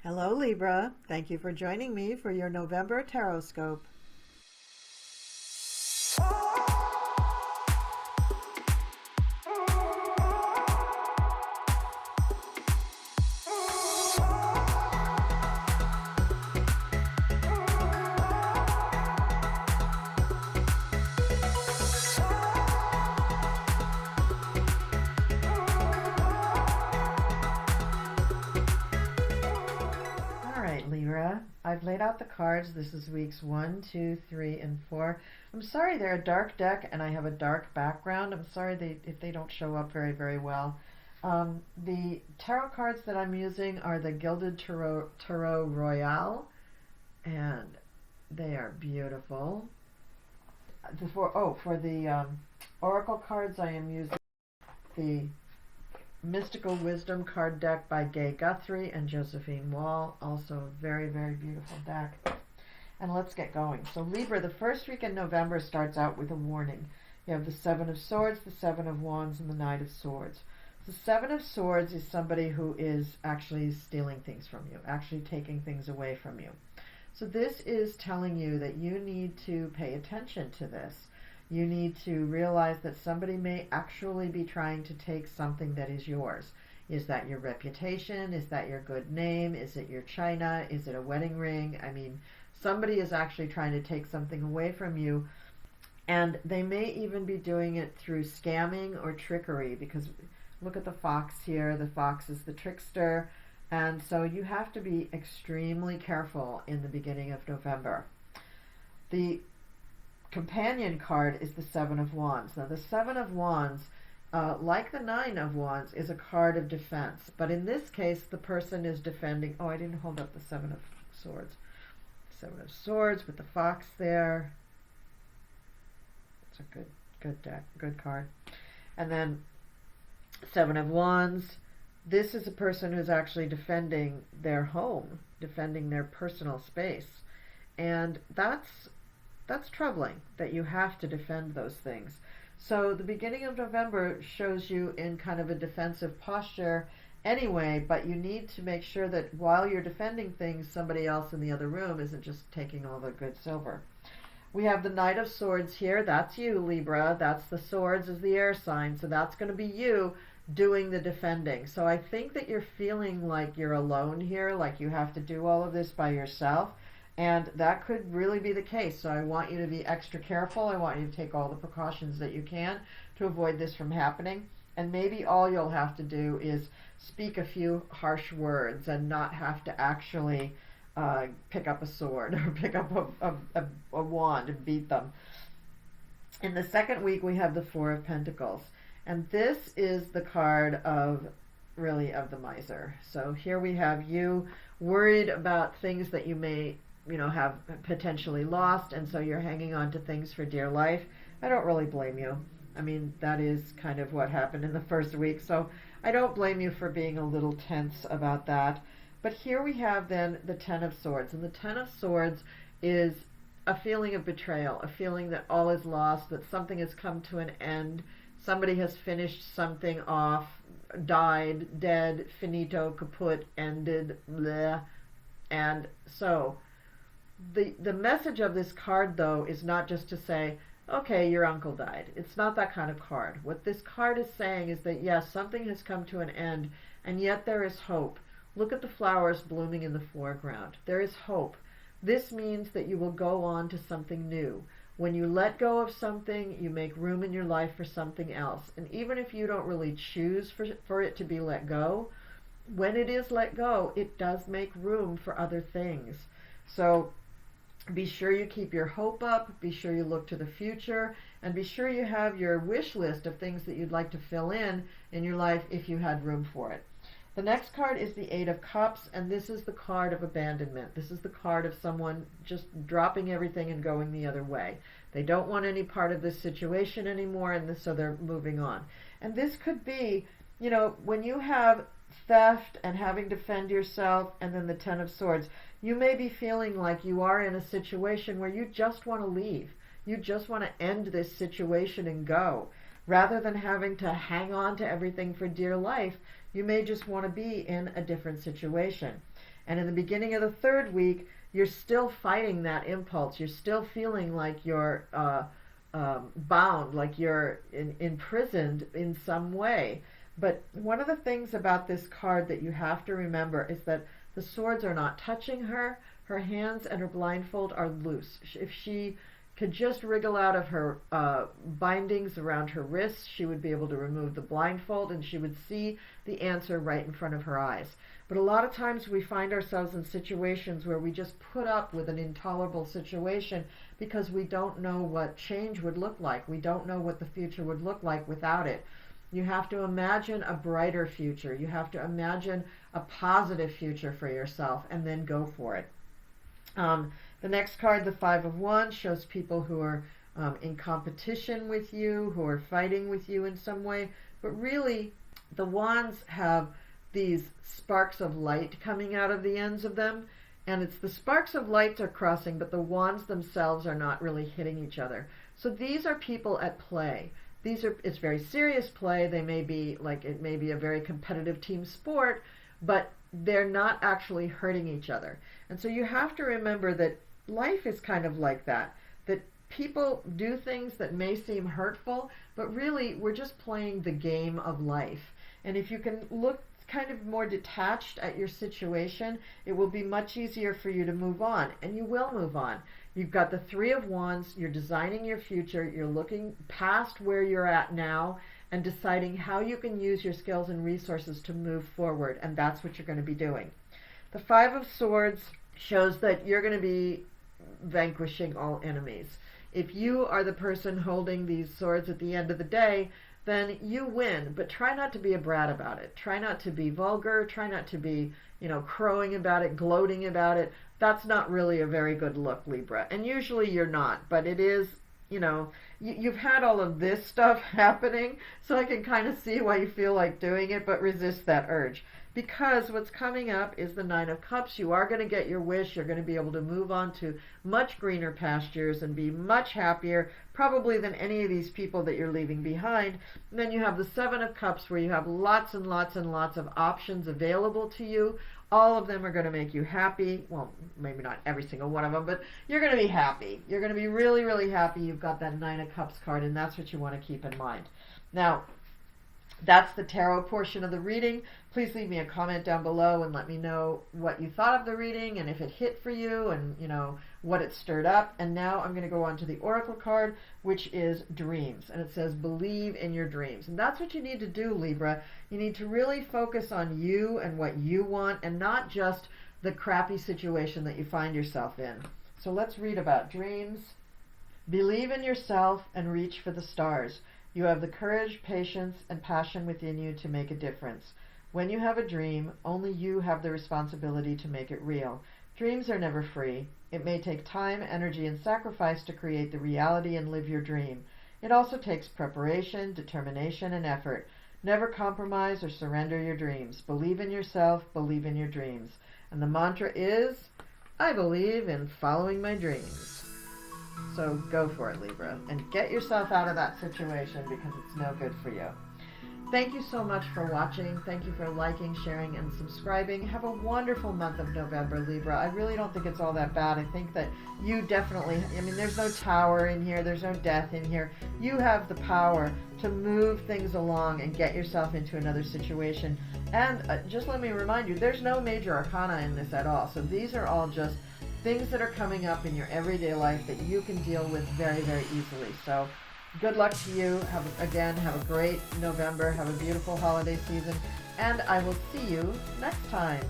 Hello Libra, thank you for joining me for your November Tarotscope. Libra, I've laid out the cards. This is weeks 1, 2, 3, and 4. I'm sorry they're a dark deck and I have a dark background. I'm sorry if they don't show up very well. The tarot cards that I'm using are the Gilded Tarot Royale, and they are beautiful. For the Oracle cards, I am using the Mystical Wisdom card deck by Gay Guthrie and Josephine Wall. Also a very beautiful deck. And let's get going. So Libra, the first week in November starts out with a warning. You have the Seven of Swords, the Seven of Wands, and the Knight of Swords. The Seven of Swords is somebody who is actually stealing things from you, actually taking things away from you. So this is telling you that you need to pay attention to this. You need to realize that somebody may actually be trying to take something that is yours. Is that your reputation? Is that your good name? Is it your china? Is it a wedding ring? I mean, somebody is actually trying to take something away from you, and they may even be doing it through scamming or trickery, because look at the fox here. The fox is the trickster, and so you have to be extremely careful in the beginning of November. The companion card is the Seven of Wands. Now the Seven of Wands, like the Nine of Wands, is a card of defense, but in this case the person is defending. I didn't hold up the Seven of Swords. Seven of Swords with the fox there. It's a good deck, good card. And then Seven of Wands. This is a person who's actually defending their home, defending their personal space, and that's troubling, that you have to defend those things. So the beginning of November shows you in kind of a defensive posture anyway, but you need to make sure that while you're defending things, somebody else in the other room isn't just taking all the good silver. We have the Knight of Swords here. That's you, Libra. That's the swords is the air sign, so that's going to be you doing the defending. So I think that you're feeling like you're alone here, like you have to do all of this by yourself. And that could really be the case. So I want you to be extra careful. I want you to take all the precautions that you can to avoid this from happening. And maybe all you'll have to do is speak a few harsh words and not have to actually pick up a sword or pick up a wand and beat them. In the second week, we have the Four of Pentacles. And this is the card of the miser. So here we have you worried about things that you may have potentially lost, and so you're hanging on to things for dear life. I don't really blame you. I mean, that is kind of what happened in the first week, so I don't blame you for being a little tense about that. But here we have then the Ten of Swords, and the Ten of Swords is a feeling of betrayal, a feeling that all is lost, that something has come to an end, somebody has finished something off, died, dead, finito, kaput, ended, bleh. And so the message of this card, though, is not just to say, okay, your uncle died. It's not that kind of card. What this card is saying is that, yes, something has come to an end, and yet there is hope. Look at the flowers blooming in the foreground. There is hope. This means that you will go on to something new. When you let go of something, you make room in your life for something else. And even if you don't really choose for it to be let go, when it is let go, it does make room for other things. So be sure you keep your hope up, be sure you look to the future, and be sure you have your wish list of things that you'd like to fill in your life if you had room for it. The next card is the Eight of Cups, and this is the card of abandonment. This is the card of someone just dropping everything and going the other way. They don't want any part of this situation anymore, and so they're moving on. And this could be, when you have theft and having to defend yourself, and then the Ten of Swords, you may be feeling like you are in a situation where you just want to leave. You just want to end this situation and go. Rather than having to hang on to everything for dear life, you may just want to be in a different situation. And in the beginning of the third week, you're still fighting that impulse. You're still feeling like you're bound, like you're imprisoned in some way. But one of the things about this card that you have to remember is that the swords are not touching her. Her hands and her blindfold are loose. If she could just wriggle out of her bindings around her wrists, she would be able to remove the blindfold and she would see the answer right in front of her eyes. But a lot of times we find ourselves in situations where we just put up with an intolerable situation because we don't know what change would look like. We don't know what the future would look like without it. You have to imagine a brighter future. You have to imagine a positive future for yourself and then go for it. The next card, the Five of Wands, shows people who are in competition with you, who are fighting with you in some way. But really, the wands have these sparks of light coming out of the ends of them. And it's the sparks of light are crossing, but the wands themselves are not really hitting each other. So these are people at play. It's very serious play. They may be like, it may be a very competitive team sport, but they're not actually hurting each other. And so you have to remember that life is kind of like that people do things that may seem hurtful, but really we're just playing the game of life. And if you can look kind of more detached at your situation, it will be much easier for you to move on, and you will move on. You've got the Three of Wands, you're designing your future, you're looking past where you're at now and deciding how you can use your skills and resources to move forward, and that's what you're going to be doing. The Five of Swords shows that you're going to be vanquishing all enemies. If you are the person holding these swords at the end of the day, then you win, but try not to be a brat about it. Try not to be vulgar. Try not to be, crowing about it, gloating about it. That's not really a very good look, Libra. And usually you're not, but it is, you've had all of this stuff happening, so I can kind of see why you feel like doing it, but resist that urge. Because what's coming up is the Nine of Cups. You are going to get your wish. You're going to be able to move on to much greener pastures and be much happier, probably than any of these people that you're leaving behind. And then you have the Seven of Cups, where you have lots and lots and lots of options available to you. All of them are going to make you happy. Well, maybe not every single one of them, but you're going to be happy. You're going to be really, really happy. You've got that Nine of Cups card, and that's what you want to keep in mind. Now, that's the tarot portion of the reading. Please leave me a comment down below and let me know what you thought of the reading and if it hit for you and, what it stirred up. And now I'm going to go on to the Oracle card, which is dreams. And it says, believe in your dreams. And that's what you need to do, Libra. You need to really focus on you and what you want and not just the crappy situation that you find yourself in. So let's read about dreams. Believe in yourself and reach for the stars. You have the courage, patience, and passion within you to make a difference. When you have a dream, only you have the responsibility to make it real. Dreams are never free. It may take time, energy, and sacrifice to create the reality and live your dream. It also takes preparation, determination, and effort. Never compromise or surrender your dreams. Believe in yourself, believe in your dreams. And the mantra is, I believe in following my dreams. So go for it, Libra, and get yourself out of that situation because it's no good for you. Thank you so much for watching. Thank you for liking, sharing, and subscribing. Have a wonderful month of November, Libra. I really don't think it's all that bad. I think that you definitely, there's no tower in here. There's no death in here. You have the power to move things along and get yourself into another situation. And just let me remind you, there's no major arcana in this at all. So these are all just things that are coming up in your everyday life that you can deal with very, very easily. So good luck to you. Have a great November. Have a beautiful holiday season. And I will see you next time.